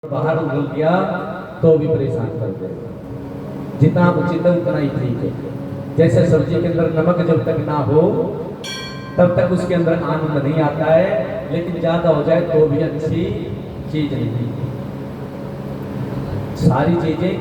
बाहर उगल गया तो भी परेशान कर दे। जितना उचित है उतना ही ठीक है। जैसे सब्जी के अंदर नमक जब तक ना हो तब तक उसके अंदर आनंद नहीं आता है, लेकिन ज्यादा हो जाए तो भी अच्छी चीज नहीं। सारी चीजें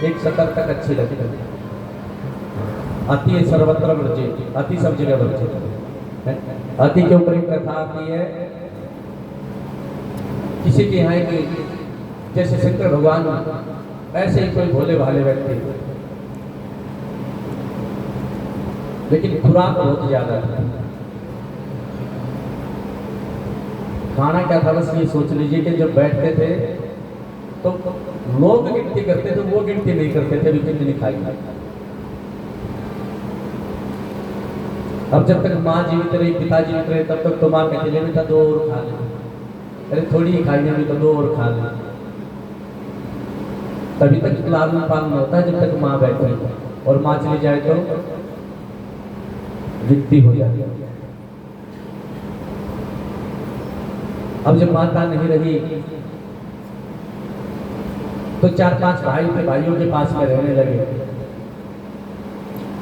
एक स्तर तक अच्छी लगती है। अति सर्वत्र वर्जित, अति सब जगह वर्जित। अति के ऊपर एक कथा आती है। किसी के यहाँ की जैसे शंकर भगवान ऐसे ही कोई भोले भाले व्यक्ति, लेकिन खुराक बहुत ज्यादा था। खाना क्या था, बस ये सोच लीजिए कि जब बैठते थे तो लोग गिनती करते थे, वो गिनती नहीं करते थे भी कितनी खाई। अब जब तक माँ जीवित रही, पिता जीवित रहे, तब तक तो माँ कहती ले बेटा दो और खा ले, अरे थोड़ी ही खाई भी तो दो और खा ले। तभी तक लालन पालन होता है जब तक माँ बैठे, और माँ चली जाए तो गिनती हो जाती है। अब जब माता नहीं रही तो 4-5 भाई थे, भाइयों के पास में रहने लगे।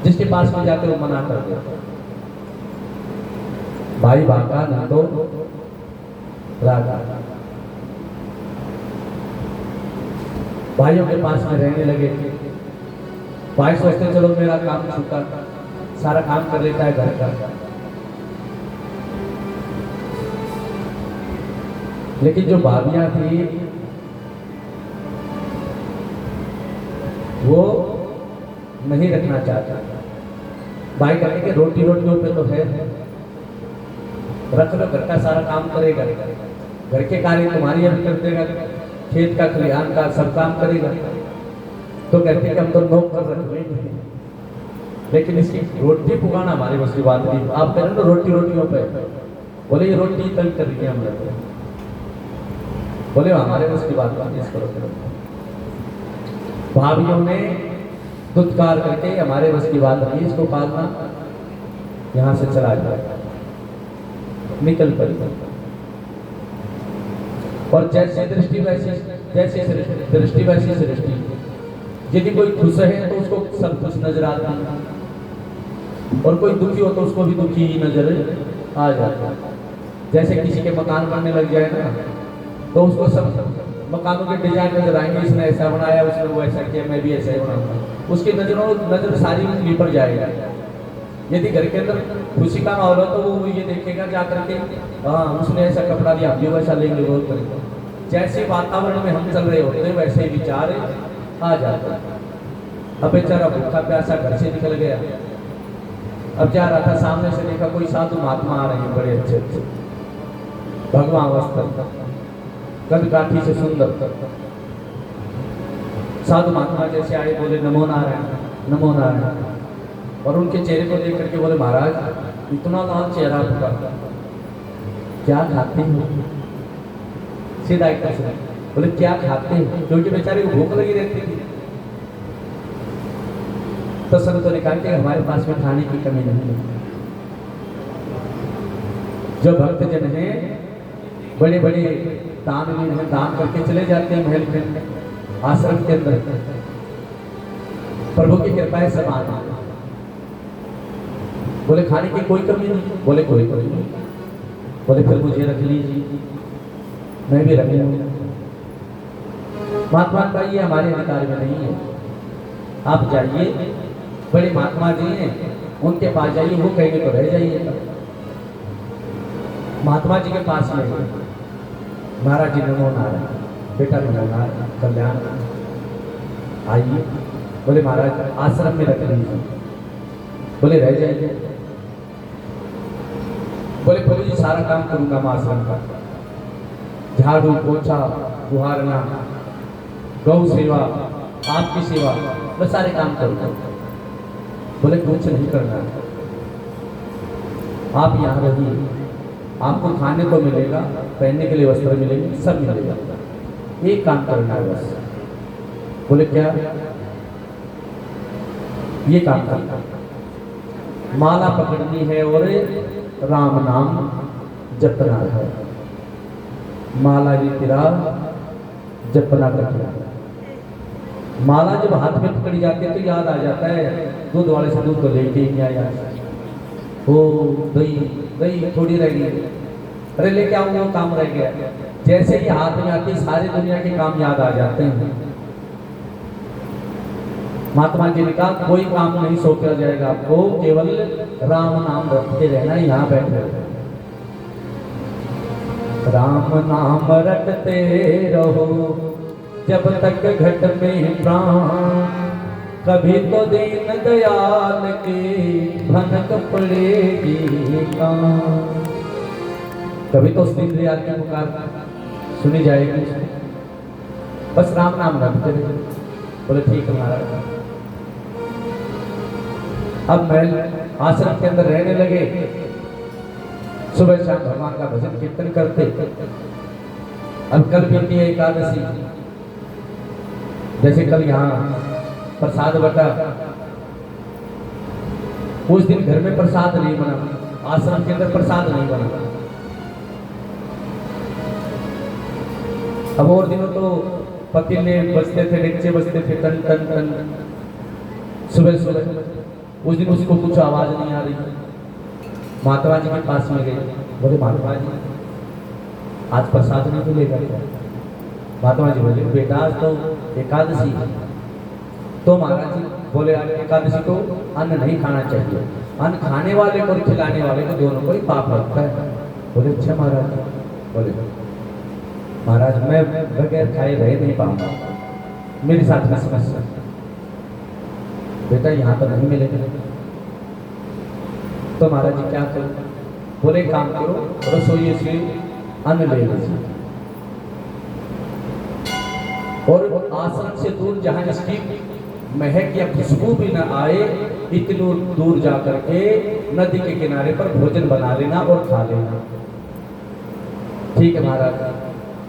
जिसके पास में जाते वो मना कर दिया। भाई भागा ना तो रागा। भाइयों के पास में रहने लगे। भाई सोचते चलो मेरा काम छूटा, सारा काम कर लेता है घर का। लेकिन जो भाभियां थी वो नहीं रखना चाहता। भाई कहते कि रोटियों पे तो है, रख लो, घर का सारा काम करेगा, घर के कार्य तुम्हारी अभी कर देगा, खेत का खलिहान का सब काम करेगा। तो कहते कि हम तो नौकर रख लेंगे, लेकिन इसकी रोटी पुकाना हमारे बस की बात नहीं। आप करें तो रोटियों पे, बोले ये रोटी तंग कर रही है हम लोग, बोले हमारे बस की बात नहीं, इसको भाभियों ने दुत्कार करके हमारे बस की बात नहीं, इसको पालना, यहां से चला जाए, निकल पड़ी। और जैसे दृष्टि वैसी सृष्टि। यदि कोई खुश है तो उसको सब कुछ नजर आता है, और कोई दुखी हो तो उसको भी दुखी ही नजर आ जाता है। जैसे किसी के मकान बनने लग जाए ना, तो उसको सब मकानों के डिजाइन नजर आएंगे, इसने ऐसा बनाया, उसने वो ऐसा किया, मैं भी ऐसा ही बनाऊंगा। उसकी नजर सारी उंगली पर जाएगा। यदि घर के अंदर खुशी का माहौल हो तो वो ये देखेगा जा करके, हाँ उसने ऐसा कपड़ा दिया, हम वैसा लेंगे, वो करेंगे। जैसे वातावरण में हम चल रहे होते हैं वैसे विचार आ जाते हैं। अब बेचारा भूखा प्यासा घर से निकल गया, अब जा रहा था, सामने से देखा कोई साधु महात्मा आ रहे हैं, बड़े अच्छे भगवान वस्त्र, कद काठी से सुंदर साधु महात्मा जैसे आए, बोले नमो नारायण नमो नारायण। और उनके चेहरे को देख करके बोले महाराज इतना लाल चेहरा आपका, क्या खाते हो? सीधा एक प्रश्न, बोले क्या खाते हो? क्योंकि बेचारे को भूख लगी रहती थी। तो संतों ने कहा कि हमारे पास में खाने की कमी नहीं है। जो भक्त जन है बड़े बड़े दानवीर हैं, दान करके चले जाते हैं महल में, आश्रम के अंदर, प्रभु की कृपा है सब आना। बोले खाने की कोई कमी नहीं? बोले कोई कमी नहीं। बोले फिर मुझे रख लीजिए, मैं भी रख लूंगा। महात्मा का ये हमारे अधिकार में नहीं है, आप जाइए, बड़े महात्मा जी हैं उनके पास जाइए, वो कहेंगे तो रह जाइए। महात्मा जी के पास में महाराज जी नमो नारायण, बेटा नमो नारायण, कल्याण आइए। बोले महाराज आश्रम में रख लीजिए। बोले रह जाइए। बोले प्रभु जी सारा काम करूंगा मैं आश्रम का, झाड़ू पोछा बुहारना, गौ सेवा, आपकी सेवा, मैं सारे काम करूंगा। बोले कुछ नहीं करना, आप यहाँ रहिए, आपको खाने को मिलेगा, पहनने के लिए वस्त्र मिलेंगे, सब मिलेगा, एक काम करना है बस। बोले क्या? ये काम करना, माला पकड़नी है और राम नाम जपना है। माला री तिरा जपना कठिन। माला जब हाथ में पकड़ी जाती है तो याद आ जाता है दूध वाले से दूध तो लेके ही नहीं आया, ओ दही दही थोड़ी रह गई, अरे लेके आओ वो काम रह गया। जैसे ही हाथ में आती सारी दुनिया के काम याद आ जाते हैं। महात्मा जी ने कहा कोई काम नहीं सौंपा जाएगा आपको, केवल राम नाम रटते रहना, यहाँ बैठे राम नाम रटते रहो जब तक घट में प्राण, कभी तो दीन दयाल की भनक पड़ेगी कान। कभी तो उस दीन दयाल की पुकार सुनी जाएगी। बस राम नाम रटते रहे। बोले ठीक है महाराज। अब महल आश्रम के अंदर रहने लगे, सुबह शाम भगवान का भजन कीर्तन करते। अब कल बीती है एकादशी, जैसे कल यहाँ प्रसाद बटा, उस दिन घर में प्रसाद नहीं बना, आश्रम के अंदर प्रसाद नहीं बना। अब और दिनों तो पतीले बजते थे, डेगचे बजते थे टन टन टन सुबह सुबह। उस दिन उसको कुछ आवाज नहीं आ रही। महात्मा जी के पास में गए, बोले महात्मा जी आज प्रसाद नहीं मिलेगा क्या? महात्मा जी बोले बेटा आज तो एकादशी। तो महाराज जी बोले एकादशी को अन्न नहीं खाना चाहिए, अन्न खाने वाले को और खिलाने वाले को दोनों को ही पाप लगता है। बोले अच्छा महाराज। बोले महाराज मैं बगैर खाए रह नहीं पाऊंगा, मेरे साथ में समस्या। बेटा यहाँ तो नहीं मिलेगा। तो महाराज जी क्या करो? बोले काम करो, रसोई से अन्न ले लीजिए और आश्रम से दूर जहाँ इसकी महक या खुशबू भी न आए इतनी दूर जा करके नदी के किनारे पर भोजन बना लेना और खा लेना। ठीक है महाराज।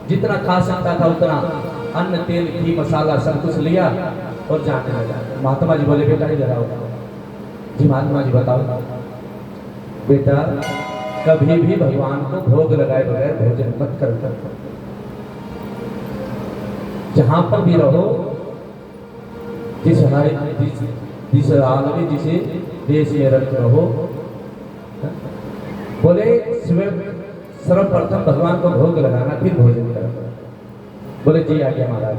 जितना खा सकता था उतना अन्न तेल घी मसाला सब कुछ लिया और जाने लगा। महात्मा जी बोले बेटा इधर आओ। जी महात्मा जी बताओ। बेटा कभी भी भगवान को भोग लगाए बगैर भोजन मत कर। जहां पर भी रहो, जिस हाल में जिसे देश में रहो, बोले सर्वप्रथम भगवान को भोग लगाना फिर भोजन करना। बोले जी आज्ञा महाराज।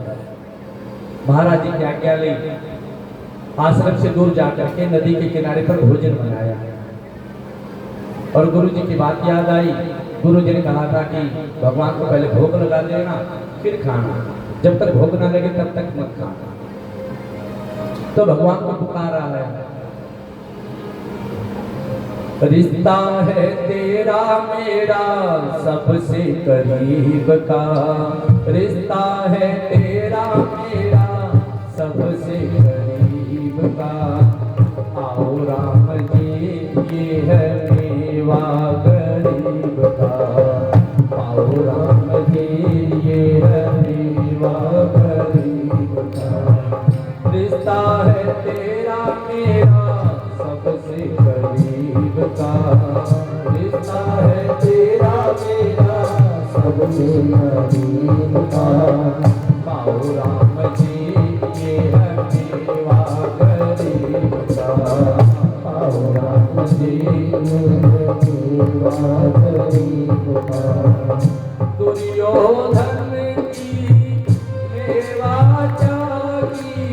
महाराज जी की आज्ञा ली, आश्रम से दूर जाकर के नदी के किनारे पर भोजन बनाया और गुरु जी की बात याद आई। गुरु जी ने कहा था कि भगवान को पहले भोग लगा देना फिर खाना, जब तक भोग ना लगे तब तक मत खाना। तो भगवान को पुकारा है, रिश्ता है तेरा मेरा सबसे करीब का, रिश्ता है तेरा मेरा सबसे करीब का। आओ राम जी ये है मेवा गरीब का, आओ राम जी ये है मेवा गरीब का। रिश्ता है तेरा मेरा सबसे करीब का, रिश्ता है तेरा मेरा सबसे करीब का। आओ राम जी ये है मेवा गरीब का, आओ राम जी ये है मेवा गरीब का। दुर्योधन की मेवा चाही,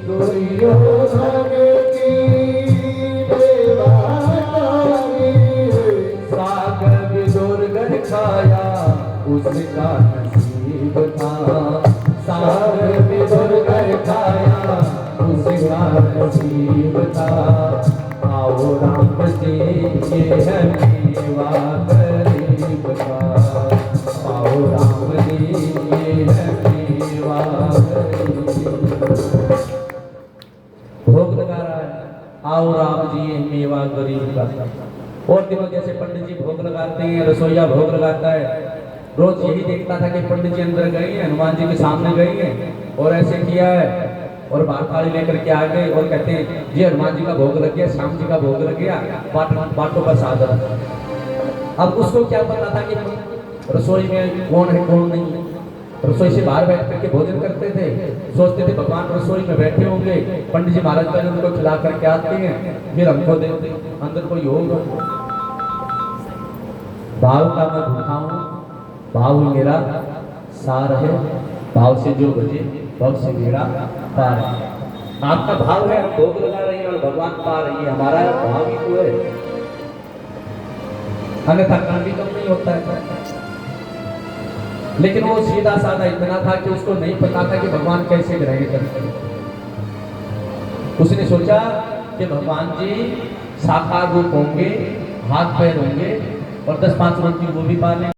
दुर्योधन की मेवा चाही। सागर विदुरगढ़ खाया उसका नसीब था, सागर विदुरगढ़ खाया उसका नसीब था। आओ राम जी ये है मेवा गरीब का, आओ राम जी ये है मेवा गरीब का। भोग लगा रहा है, आओ राम जी ये मेवा गरीब का। और दिनों जैसे पंडित जी भोग लगाते हैं, रसोईया भोग लगाता है, रोज यही देखता था कि पंडित जी अंदर गए हैं, हनुमान जी के सामने गए हैं और ऐसे किया है और बाल थाली लेकर के आ गए और कहते हैं जी हनुमान जी का भोग लग गया, श्याम जी का भोग लग गया, बाटों पर साधन। अब उसको क्या पता था कि रसोई में कौन है कौन नहीं है। रसोई से बाहर बैठ करके भोजन करते थे, सोचते थे भगवान रसोई में बैठे होंगे, पंडित जी महाराज पहले उनको खिला करके आते हैं, फिर हमको देते, अंदर कोई होगा। भाव का मैं भूखा हूँ, भाव मेरा सार है, भाव से जो बजे भव से मेरा पार है। आपका भाव है, हम भोग लगा रहे हैं और भगवान पा रही है, हमारा भाव ही तो है, अन्यथा काम भी कम नहीं होता है। लेकिन वो सीधा साधा इतना था कि उसको नहीं पता था कि भगवान कैसे ग्रहण करते हैं। उसने सोचा कि भगवान जी साकार रूप होंगे, हाथ पैर होंगे और 10-5 रोटी वो भी पा लेंगे।